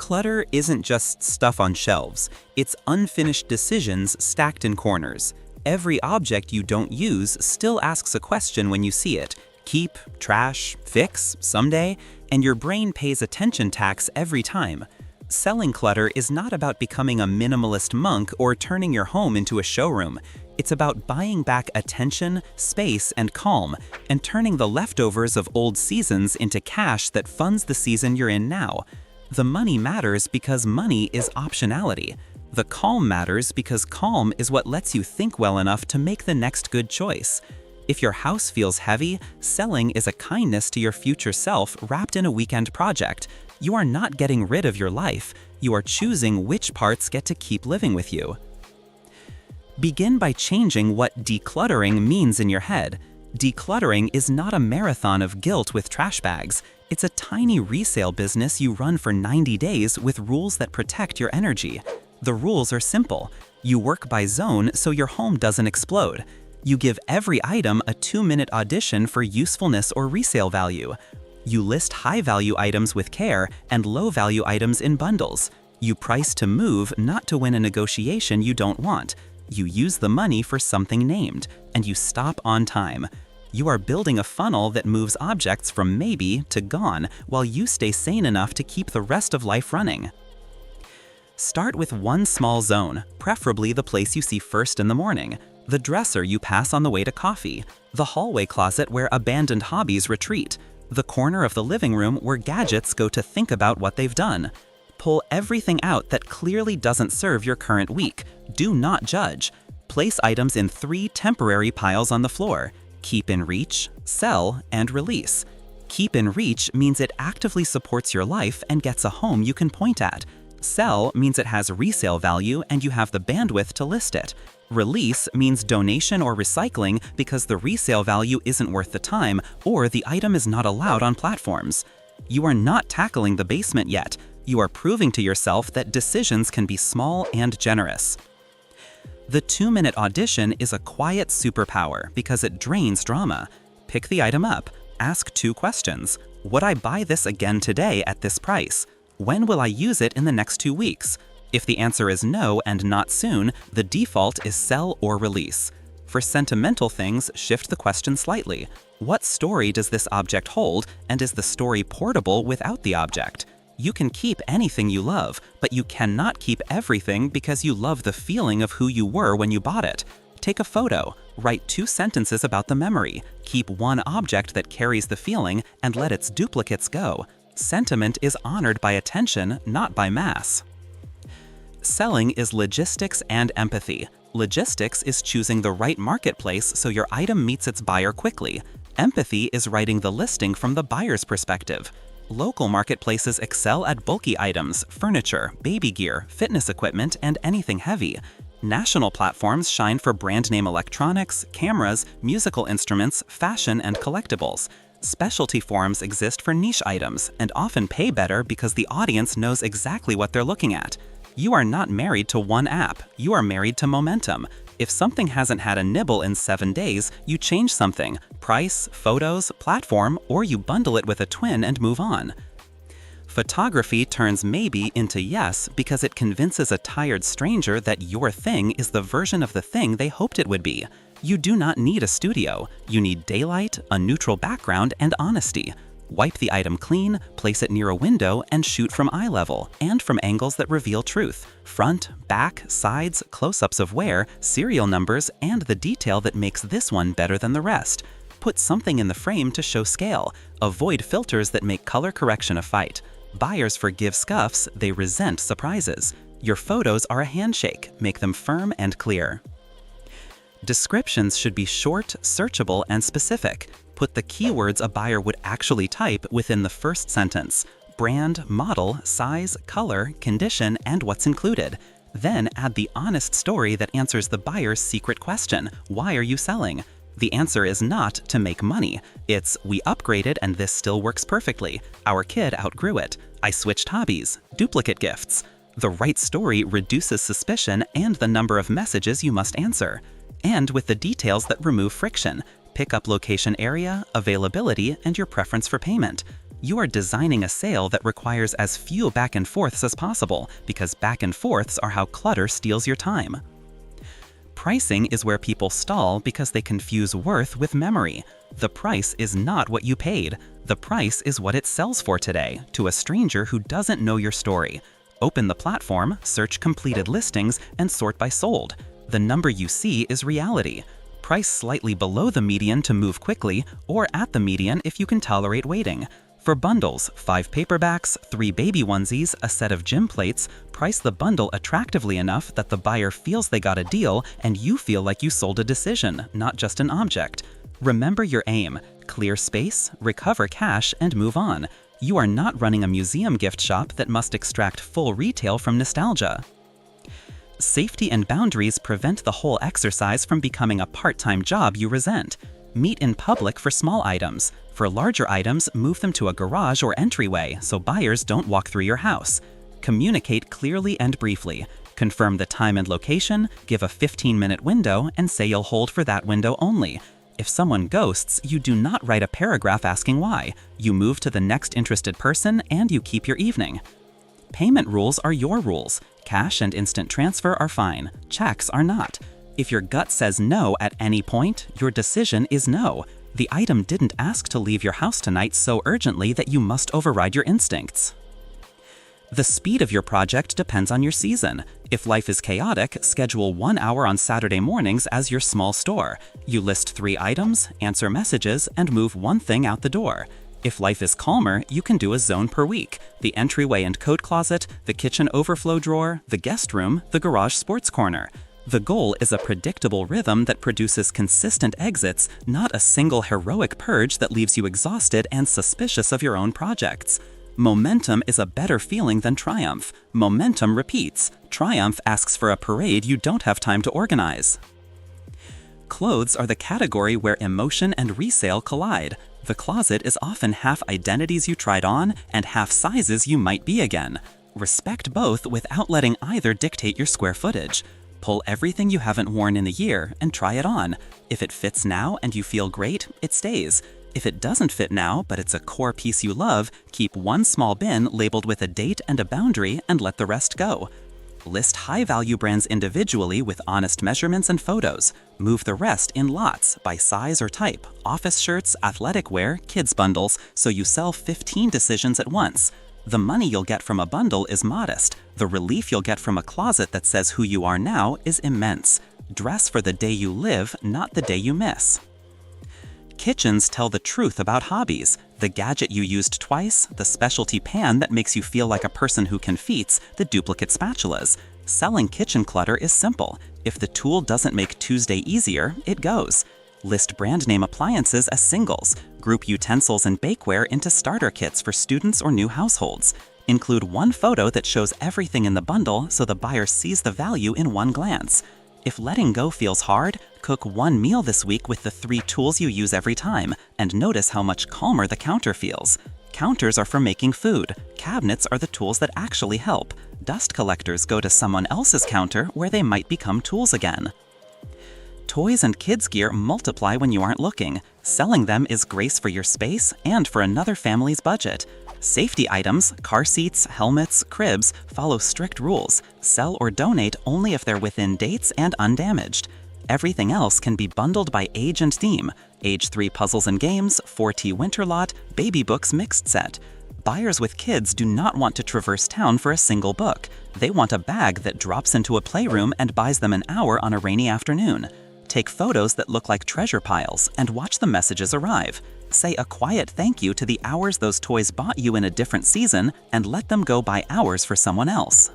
Clutter isn't just stuff on shelves, it's unfinished decisions stacked in corners. Every object you don't use still asks a question when you see it. Keep, trash, fix, someday, and your brain pays attention tax every time. Selling clutter is not about becoming a minimalist monk or turning your home into a showroom. It's about buying back attention, space, and calm, and turning the leftovers of old seasons into cash that funds the season you're in now. The money matters because money is optionality. The calm matters because calm is what lets you think well enough to make the next good choice. If your house feels heavy, selling is a kindness to your future self wrapped in a weekend project. You are not getting rid of your life, you are choosing which parts get to keep living with you. Begin by changing what decluttering means in your head. Decluttering is not a marathon of guilt with trash bags. It's a tiny resale business you run for 90 days with rules that protect your energy. The rules are simple. You work by zone so your home doesn't explode. You give every item a 2-minute audition for usefulness or resale value. You list high-value items with care and low-value items in bundles. You price to move, not to win a negotiation you don't want. You use the money for something named, and you stop on time. You are building a funnel that moves objects from maybe to gone while you stay sane enough to keep the rest of life running. Start with one small zone, preferably the place you see first in the morning, the dresser you pass on the way to coffee, the hallway closet where abandoned hobbies retreat, the corner of the living room where gadgets go to think about what they've done. Pull everything out that clearly doesn't serve your current week. Do not judge. Place items in 3 temporary piles on the floor. Keep in reach, sell, and release. Keep in reach means it actively supports your life and gets a home you can point at. Sell means it has resale value and you have the bandwidth to list it. Release means donation or recycling because the resale value isn't worth the time or the item is not allowed on platforms. You are not tackling the basement yet. You are proving to yourself that decisions can be small and generous. The 2-minute audition is a quiet superpower because it drains drama. Pick the item up. Ask 2 questions. Would I buy this again today at this price? When will I use it in the next 2 weeks? If the answer is no and not soon, the default is sell or release. For sentimental things, shift the question slightly. What story does this object hold, and is the story portable without the object? You can keep anything you love, but you cannot keep everything because you love the feeling of who you were when you bought it. Take a photo, write 2 sentences about the memory, keep one object that carries the feeling, and let its duplicates go. Sentiment is honored by attention, not by mass. Selling is logistics and empathy. Logistics is choosing the right marketplace so your item meets its buyer quickly. Empathy is writing the listing from the buyer's perspective. Local marketplaces excel at bulky items, furniture, baby gear, fitness equipment, and anything heavy. National platforms shine for brand name electronics, cameras, musical instruments, fashion, and collectibles. Specialty forums exist for niche items and often pay better because the audience knows exactly what they're looking at. You are not married to one app, you are married to momentum. If something hasn't had a nibble in 7 days, you change something, price, photos, platform, or you bundle it with a twin and move on. Photography turns maybe into yes because it convinces a tired stranger that your thing is the version of the thing they hoped it would be. You do not need a studio. You need daylight, a neutral background, and honesty. Wipe the item clean, place it near a window, and shoot from eye level, and from angles that reveal truth. Front, back, sides, close-ups of wear, serial numbers, and the detail that makes this one better than the rest. Put something in the frame to show scale. Avoid filters that make color correction a fight. Buyers forgive scuffs, they resent surprises. Your photos are a handshake, make them firm and clear. Descriptions should be short, searchable, and specific. Put the keywords a buyer would actually type within the first sentence. Brand, model, size, color, condition, and what's included. Then add the honest story that answers the buyer's secret question, why are you selling? The answer is not to make money. It's, we upgraded and this still works perfectly. Our kid outgrew it. I switched hobbies. Duplicate gifts. The right story reduces suspicion and the number of messages you must answer. And with the details that remove friction. Pick up location area, availability, and your preference for payment. You are designing a sale that requires as few back and forths as possible, because back and forths are how clutter steals your time. Pricing is where people stall because they confuse worth with memory. The price is not what you paid. The price is what it sells for today, to a stranger who doesn't know your story. Open the platform, search completed listings, and sort by sold. The number you see is reality. Price slightly below the median to move quickly, or at the median if you can tolerate waiting. For bundles, 5 paperbacks, 3 baby onesies, a set of gym plates, price the bundle attractively enough that the buyer feels they got a deal and you feel like you sold a decision, not just an object. Remember your aim: clear space, recover cash, and move on. You are not running a museum gift shop that must extract full retail from nostalgia. Safety and boundaries prevent the whole exercise from becoming a part-time job you resent. Meet in public for small items. For larger items, move them to a garage or entryway so buyers don't walk through your house. Communicate clearly and briefly. Confirm the time and location, give a 15-minute window, and say you'll hold for that window only. If someone ghosts, you do not write a paragraph asking why. You move to the next interested person and you keep your evening. Payment rules are your rules. Cash and instant transfer are fine. Checks are not. If your gut says no at any point, your decision is no. The item didn't ask to leave your house tonight so urgently that you must override your instincts. The speed of your project depends on your season. If life is chaotic, schedule 1 hour on Saturday mornings as your small store. You list 3 items, answer messages, and move 1 thing out the door. If life is calmer, you can do a zone per week: the entryway and coat closet, the kitchen overflow drawer, the guest room, the garage sports corner. The goal is a predictable rhythm that produces consistent exits, not a single heroic purge that leaves you exhausted and suspicious of your own projects. Momentum is a better feeling than triumph. Momentum repeats. Triumph asks for a parade you don't have time to organize. Clothes are the category where emotion and resale collide. The closet is often half identities you tried on and half sizes you might be again. Respect both without letting either dictate your square footage. Pull everything you haven't worn in a year and try it on. If it fits now and you feel great, it stays. If it doesn't fit now, but it's a core piece you love, keep 1 small bin labeled with a date and a boundary and let the rest go. List high-value brands individually with honest measurements and photos. Move the rest in lots by size or type: office shirts, athletic wear, kids bundles, so you sell 15 decisions at once. The money you'll get from a bundle is modest. The relief you'll get from a closet that says who you are now is immense. Dress for the day you live, not the day you miss. Kitchens tell the truth about hobbies: the gadget you used twice, the specialty pan that makes you feel like a person who confeits, the duplicate spatulas. Selling kitchen clutter is simple. If the tool doesn't make Tuesday easier, it goes. List brand name appliances as singles. Group utensils and bakeware into starter kits for students or new households. Include 1 photo that shows everything in the bundle so the buyer sees the value in 1 glance. If letting go feels hard, cook 1 meal this week with the 3 tools you use every time, and notice how much calmer the counter feels. Counters are for making food. Cabinets are the tools that actually help. Dust collectors go to someone else's counter where they might become tools again. Toys and kids' gear multiply when you aren't looking. Selling them is grace for your space and for another family's budget. Safety items, car seats, helmets, cribs, follow strict rules. Sell or donate only if they're within dates and undamaged. Everything else can be bundled by age and theme. Age 3 puzzles and games, 4T winter lot, baby books mixed set. Buyers with kids do not want to traverse town for a single book. They want a bag that drops into a playroom and buys them an hour on a rainy afternoon. Take photos that look like treasure piles and watch the messages arrive. Say a quiet thank you to the hours those toys bought you in a different season and let them go buy hours for someone else.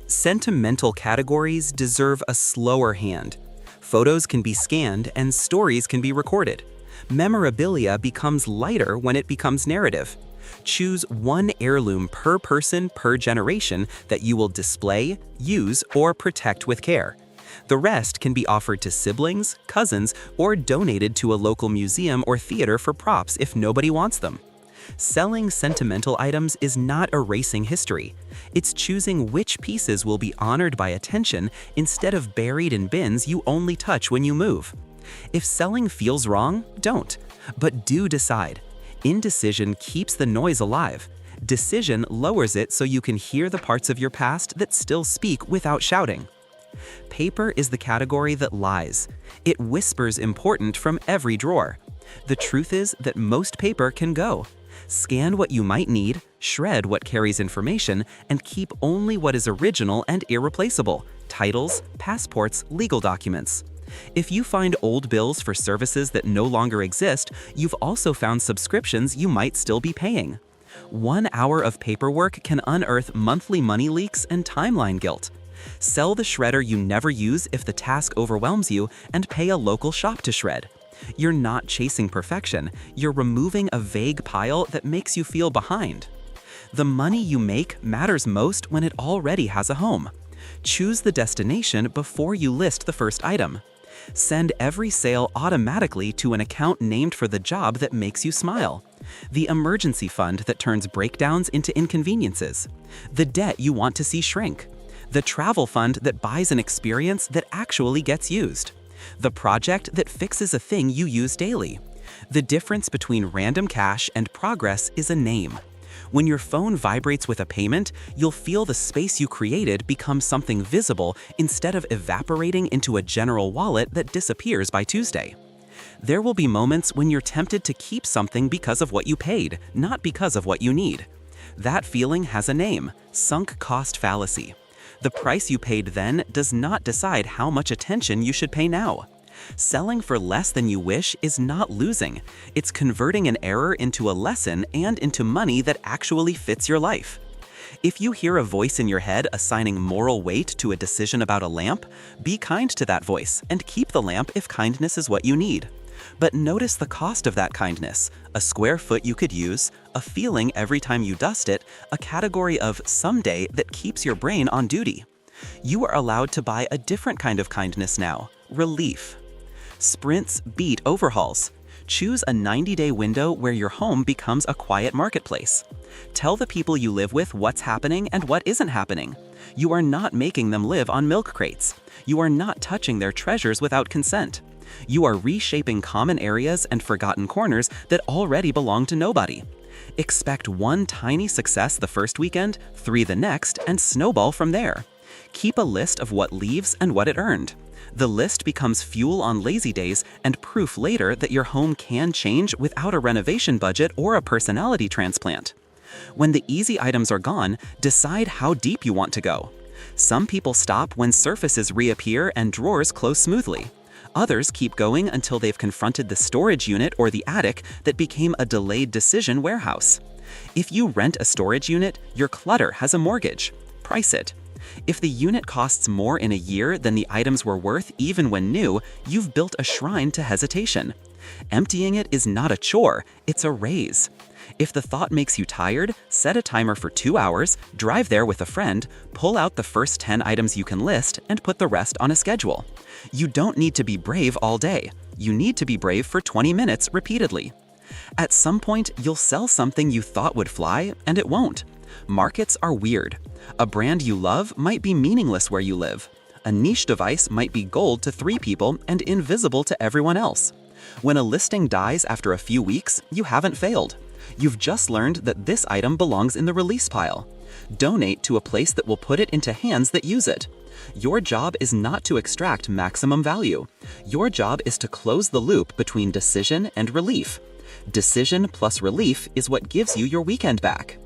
Sentimental categories deserve a slower hand. Photos can be scanned and stories can be recorded. Memorabilia becomes lighter when it becomes narrative. Choose 1 heirloom per person per generation that you will display, use, or protect with care. The rest can be offered to siblings, cousins, or donated to a local museum or theater for props if nobody wants them. Selling sentimental items is not erasing history. It's choosing which pieces will be honored by attention instead of buried in bins you only touch when you move. If selling feels wrong, don't. But do decide. Indecision keeps the noise alive. Decision lowers it so you can hear the parts of your past that still speak without shouting. Paper is the category that lies. It whispers important from every drawer. The truth is that most paper can go. Scan what you might need, shred what carries information, and keep only what is original and irreplaceable: titles, passports, legal documents. If you find old bills for services that no longer exist, you've also found subscriptions you might still be paying. 1 hour of paperwork can unearth monthly money leaks and timeline guilt. Sell the shredder you never use if the task overwhelms you, and pay a local shop to shred. You're not chasing perfection, you're removing a vague pile that makes you feel behind. The money you make matters most when it already has a home. Choose the destination before you list the first item. Send every sale automatically to an account named for the job that makes you smile. The emergency fund that turns breakdowns into inconveniences. The debt you want to see shrink. The travel fund that buys an experience that actually gets used. The project that fixes a thing you use daily. The difference between random cash and progress is a name. When your phone vibrates with a payment, you'll feel the space you created become something visible instead of evaporating into a general wallet that disappears by Tuesday. There will be moments when you're tempted to keep something because of what you paid, not because of what you need. That feeling has a name: sunk cost fallacy. The price you paid then does not decide how much attention you should pay now. Selling for less than you wish is not losing. It's converting an error into a lesson and into money that actually fits your life. If you hear a voice in your head assigning moral weight to a decision about a lamp, be kind to that voice and keep the lamp if kindness is what you need. But notice the cost of that kindness: a square foot you could use, a feeling every time you dust it, a category of someday that keeps your brain on duty. You are allowed to buy a different kind of kindness now: relief. Sprints beat overhauls. Choose a 90-day window where your home becomes a quiet marketplace. Tell the people you live with what's happening and what isn't happening. You are not making them live on milk crates. You are not touching their treasures without consent. You are reshaping common areas and forgotten corners that already belong to nobody. Expect one tiny success the first weekend, 3 the next, and snowball from there. Keep a list of what leaves and what it earned. The list becomes fuel on lazy days and proof later that your home can change without a renovation budget or a personality transplant. When the easy items are gone, decide how deep you want to go. Some people stop when surfaces reappear and drawers close smoothly. Others keep going until they've confronted the storage unit or the attic that became a delayed decision warehouse. If you rent a storage unit, your clutter has a mortgage. Price it. If the unit costs more in a year than the items were worth even when new, you've built a shrine to hesitation. Emptying it is not a chore, it's a raise. If the thought makes you tired, set a timer for 2 hours, drive there with a friend, pull out the first 10 items you can list, and put the rest on a schedule. You don't need to be brave all day. You need to be brave for 20 minutes repeatedly. At some point, you'll sell something you thought would fly, and it won't. Markets are weird. A brand you love might be meaningless where you live. A niche device might be gold to 3 people and invisible to everyone else. When a listing dies after a few weeks, you haven't failed. You've just learned that this item belongs in the release pile. Donate to a place that will put it into hands that use it. Your job is not to extract maximum value. Your job is to close the loop between decision and relief. Decision plus relief is what gives you your weekend back.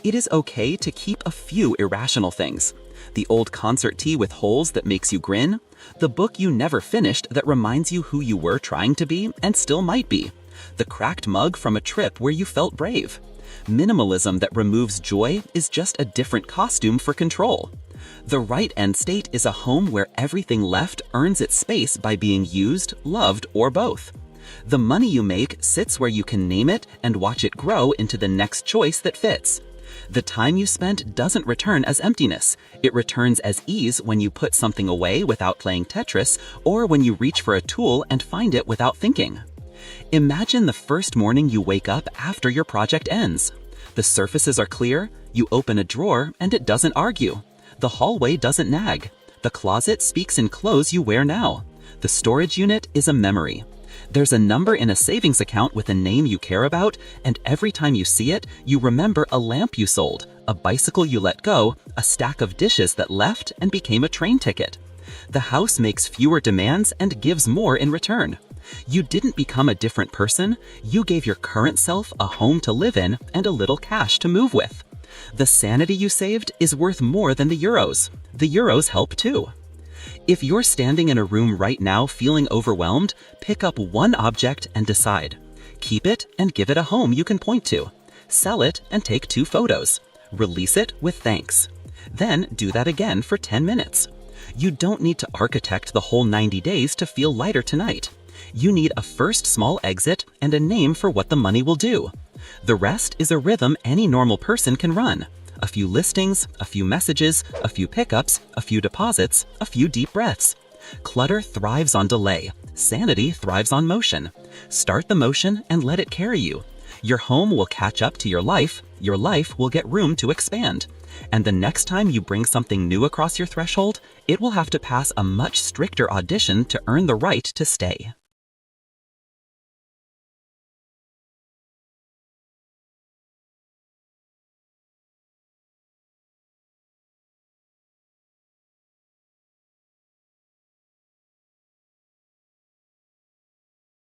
It is okay to keep a few irrational things. The old concert tee with holes that makes you grin. The book you never finished that reminds you who you were trying to be and still might be. The cracked mug from a trip where you felt brave. Minimalism that removes joy is just a different costume for control. The right end state is a home where everything left earns its space by being used, loved, or both. The money you make sits where you can name it and watch it grow into the next choice that fits. The time you spent doesn't return as emptiness. It returns as ease when you put something away without playing Tetris, or when you reach for a tool and find it without thinking. Imagine the first morning you wake up after your project ends. The surfaces are clear, you open a drawer and it doesn't argue. The hallway doesn't nag. The closet speaks in clothes you wear now. The storage unit is a memory. There's a number in a savings account with a name you care about, and every time you see it, you remember a lamp you sold, a bicycle you let go, a stack of dishes that left and became a train ticket. The house makes fewer demands and gives more in return. You didn't become a different person, you gave your current self a home to live in and a little cash to move with. The sanity you saved is worth more than the euros. The euros help too. If you're standing in a room right now feeling overwhelmed, pick up one object and decide. Keep it and give it a home you can point to. Sell it and take 2 photos. Release it with thanks. Then do that again for 10 minutes. You don't need to architect the whole 90 days to feel lighter tonight. You need a first small exit and a name for what the money will do. The rest is a rhythm any normal person can run. A few listings, a few messages, a few pickups, a few deposits, a few deep breaths. Clutter thrives on delay. Sanity thrives on motion. Start the motion and let it carry you. Your home will catch up to your life will get room to expand. And the next time you bring something new across your threshold, it will have to pass a much stricter audition to earn the right to stay.